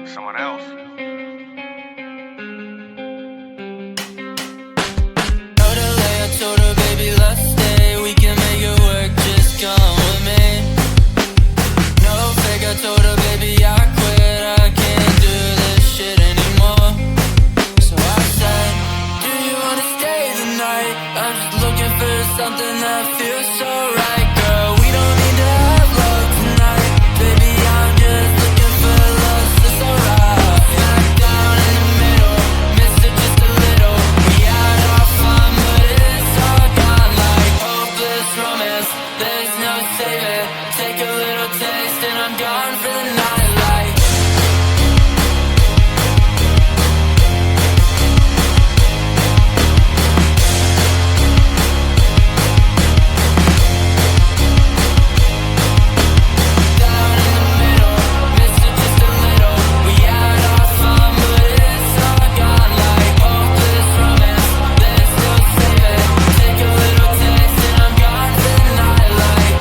someone else. Told her, baby, let's stay. We can make it work, just come with me. No fake, I told her, baby, I quit. I can't do this shit anymore. So I said, do you wanna stay the night? I'm just looking for something that feels so right, girl. We don't need to have love tonight. Baby, I'm just looking for love, so it's alright. Smack down in the middle, missed it just a little. We had our fun, but it's all gone like hopeless romance. There's no saving. Take a little taste and I'm gone for the night like. Down in the middle, missed it just a little. We had our fun, but it's all gone like hopeless romance. There's no saving. Take a little taste and I'm gone for the night like.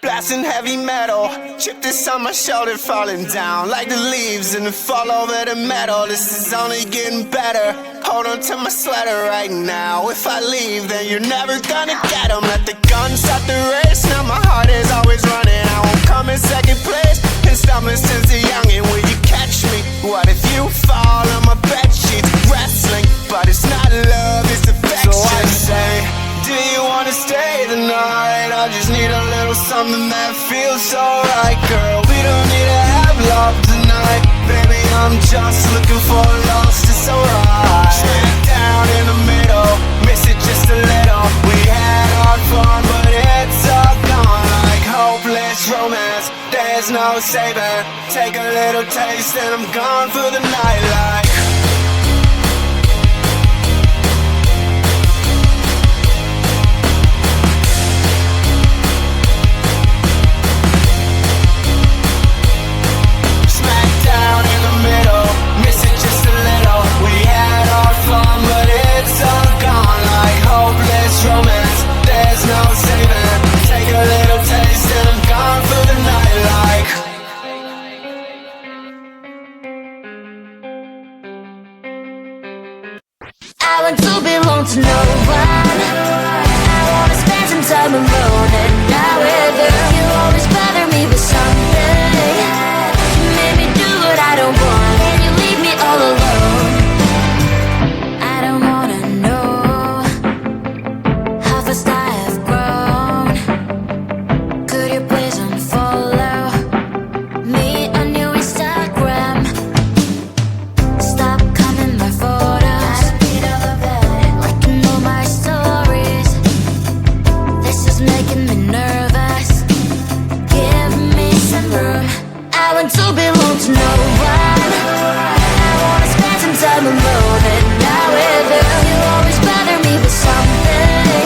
Blasting heavy metal, chip this on my shoulder, falling down like the leaves and the fall over the metal. This is only getting better. Hold on to my sweater right now. If I leave, then you're never gonna get 'em. Let the gun start the race. Now my heart is always running. I won't come in second place. Been stumbling since a youngin'. Will you catch me? What if you fall on my bed sheets? Wrestling, but it's not love, it's affection. So I say, do you wanna stay the night? I just need a little something that feels so right, girl. We don't need to have love tonight. Baby, I'm just looking for lost, it's alright. Straight down in the middle, miss it just a little. We had our fun, but it's all gone like hopeless romance. There's no saving. Take a little taste and I'm gone for the night like. Down in the middle, miss it just a little. We had our fun, but it's all gone like hopeless romance. There's no saving. Take a little taste and I'm gone for the night like. I want to belong to no one. I wanna spend some time alone and not with you. You always bother me with something. You made me do what I don't want, and you leave me all alone. I don't wanna know how fast I have grown. Could you please unfollow me on your Instagram? Stop coming my photos, liking all my stories. This is making me nervous. Give me some room. I want to belong to no one. I wanna spend some time alone and not with you. You always bother me with something.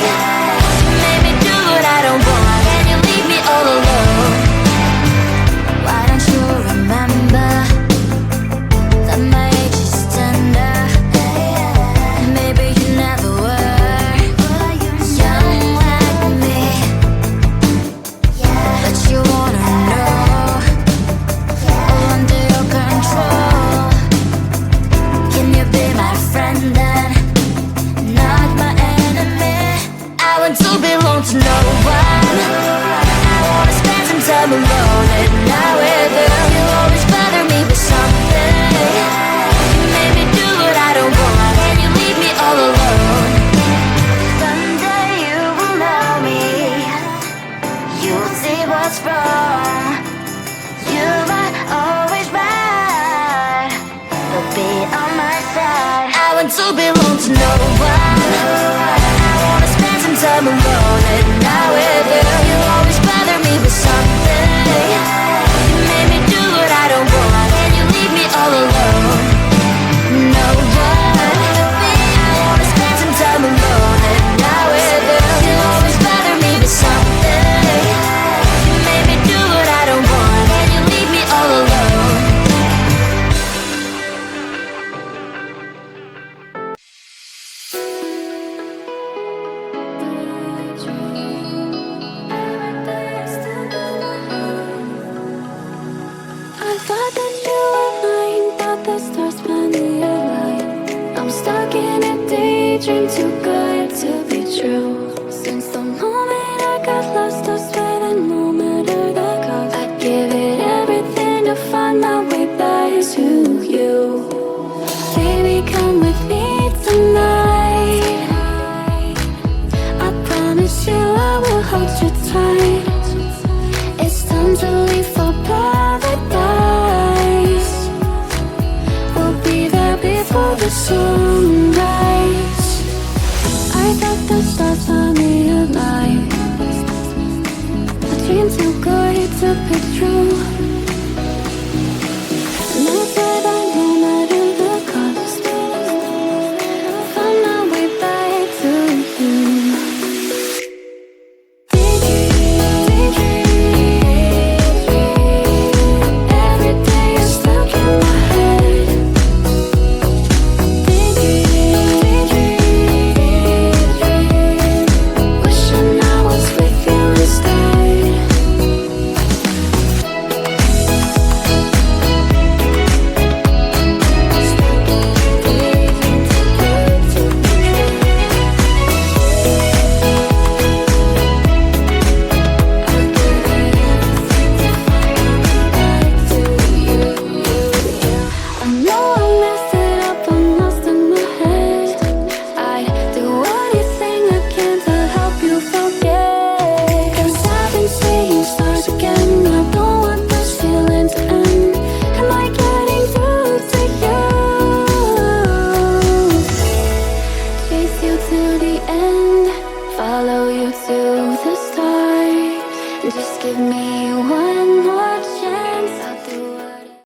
You made me do what I don't want, and you leave me all alone. Why don't you remember that my age is tender? Maybe you never were young like me, but you wanna know all under your control. Can you be my friend then, not my enemy? I want to belong to no one. I wanna spend some time alone and not with you. You always bother me with something. You made me do what I don't want, and you leave me all alone. Someday you will know me. You'll see what's wrong. You might always right, but be on my side. I want to belong to no one. I wanna spend some time alone and not with you. You always bother me with something. You made me do what I don't want, and you leave me all alone. No one. I wanna spend some time alone and not with you. You always bother me with something. You made me do what I don't want, and you leave me all alone. dream too good to be true. Since the moment I got lost, I swear that no matter the cost, I'd give it everything to find my way back to you. Baby, come with me tonight. I promise you I will hold you tight. It's time to leave for paradise. We'll be there before the sunrise. I thought the stars found me alive. I dream too good